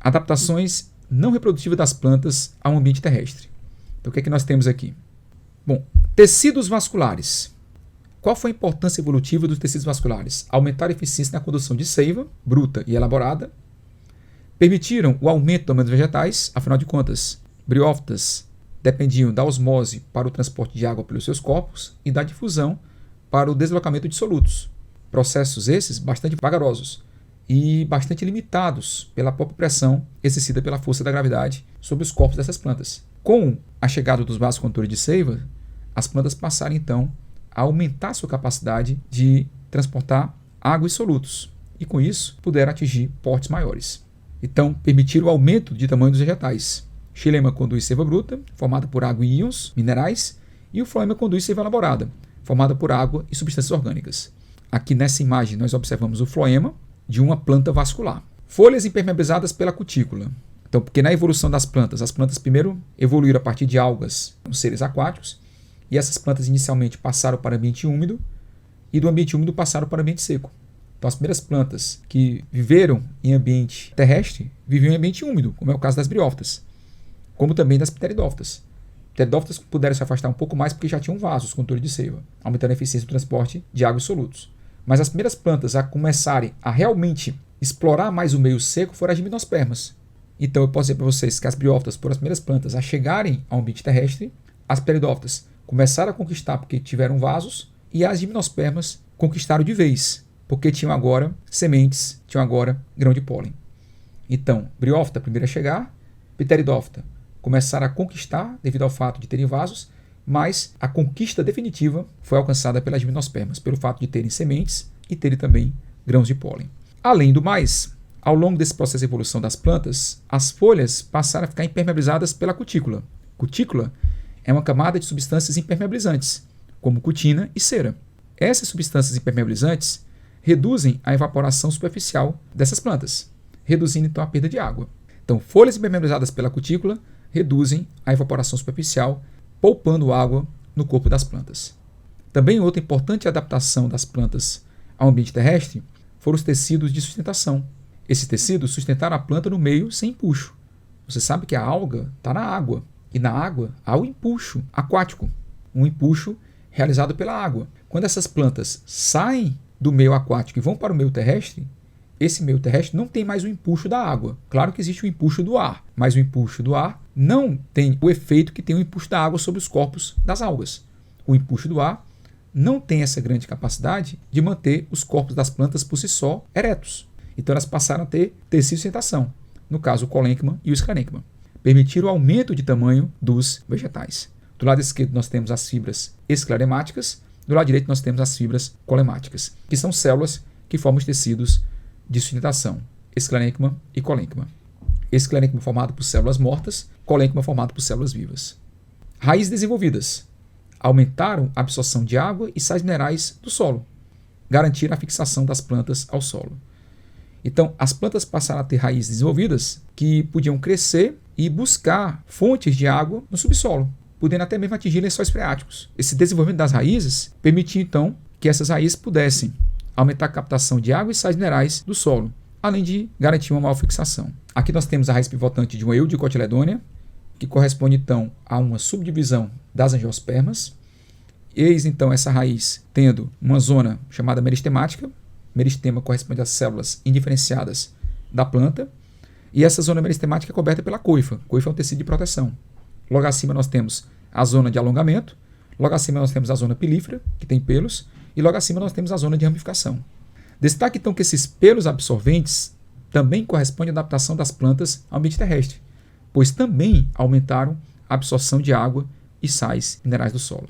Adaptações não reprodutivas das plantas ao ambiente terrestre. Então, o que é que nós temos aqui? Bom, tecidos vasculares. Qual foi a importância evolutiva dos tecidos vasculares? Aumentar a eficiência na condução de seiva, bruta e elaborada. Permitiram o aumento do tamanho dos vegetais, afinal de contas, briófitas dependiam da osmose para o transporte de água pelos seus corpos e da difusão para o deslocamento de solutos. Processos esses bastante vagarosos e bastante limitados pela própria pressão exercida pela força da gravidade sobre os corpos dessas plantas. Com a chegada dos vasos condutores de seiva, as plantas passaram então a aumentar sua capacidade de transportar água e solutos, e com isso puderam atingir portes maiores. Então, permitiram o aumento de tamanho dos vegetais. Xilema conduz seiva bruta, formada por água e íons minerais, e o floema conduz seiva elaborada, formada por água e substâncias orgânicas. Aqui nessa imagem nós observamos o floema de uma planta vascular. Folhas impermeabilizadas pela cutícula. Então, porque na evolução das plantas, as plantas primeiro evoluíram a partir de algas, os seres aquáticos, e essas plantas inicialmente passaram para o ambiente úmido, e do ambiente úmido passaram para o ambiente seco. Então, as primeiras plantas que viveram em ambiente terrestre viviam em ambiente úmido, como é o caso das briófitas, como também das pteridófitas. Pteridófitas puderam se afastar um pouco mais porque já tinham vasos condutores de seiva, aumentando a eficiência do transporte de água e solutos. Mas as primeiras plantas a começarem a realmente explorar mais o meio seco foram as gimnospermas. Então, eu posso dizer para vocês que as briófitas foram as primeiras plantas a chegarem ao ambiente terrestre, as pteridófitas começaram a conquistar porque tiveram vasos, e as gimnospermas conquistaram de vez, porque tinham agora sementes, tinham agora grão de pólen. Então, briófita primeiro a chegar, pteridófita começaram a conquistar devido ao fato de terem vasos, mas a conquista definitiva foi alcançada pelas gimnospermas, pelo fato de terem sementes e terem também grãos de pólen. Além do mais, ao longo desse processo de evolução das plantas, as folhas passaram a ficar impermeabilizadas pela cutícula. Cutícula é uma camada de substâncias impermeabilizantes, como cutina e cera. Essas substâncias impermeabilizantes reduzem a evaporação superficial dessas plantas, reduzindo então a perda de água. Então, folhas impermeabilizadas pela cutícula reduzem a evaporação superficial, poupando água no corpo das plantas. Também outra importante adaptação das plantas ao ambiente terrestre foram os tecidos de sustentação. Esses tecidos sustentaram a planta no meio sem empuxo. Você sabe que a alga está na água, e na água há o empuxo aquático, um empuxo realizado pela água. Quando essas plantas saem do meio aquático e vão para o meio terrestre, esse meio terrestre não tem mais o empuxo da água. Claro que existe o empuxo do ar, mas o empuxo do ar não tem o efeito que tem o empuxo da água sobre os corpos das algas. O empuxo do ar não tem essa grande capacidade de manter os corpos das plantas por si só eretos. Então elas passaram a ter tecido de sustentação, no caso o colênquima e o esclarênquima. Permitiram o aumento de tamanho dos vegetais. Do lado esquerdo nós temos as fibras escleremáticas, do lado direito nós temos as fibras colemáticas, que são células que formam os tecidos de sustentação, esclarênquima e colênquima. Esclarênquima formado por células mortas, colênquima formado por células vivas. Raízes desenvolvidas aumentaram a absorção de água e sais minerais do solo, garantiram a fixação das plantas ao solo. Então, as plantas passaram a ter raízes desenvolvidas que podiam crescer e buscar fontes de água no subsolo, podendo até mesmo atingir lençóis freáticos. Esse desenvolvimento das raízes permitiu, então, que essas raízes pudessem aumentar a captação de água e sais minerais do solo, além de garantir uma maior fixação. Aqui nós temos a raiz pivotante de uma eudicotiledônea, que corresponde, então, a uma subdivisão das angiospermas. Eis, então, essa raiz tendo uma zona chamada meristemática. Meristema corresponde às células indiferenciadas da planta. E essa zona meristemática é coberta pela coifa. Coifa é um tecido de proteção. Logo acima nós temos a zona de alongamento. Logo acima nós temos a zona pilífera, que tem pelos. E logo acima nós temos a zona de ramificação. Destaque então que esses pelos absorventes também correspondem à adaptação das plantas ao ambiente terrestre, pois também aumentaram a absorção de água e sais minerais do solo.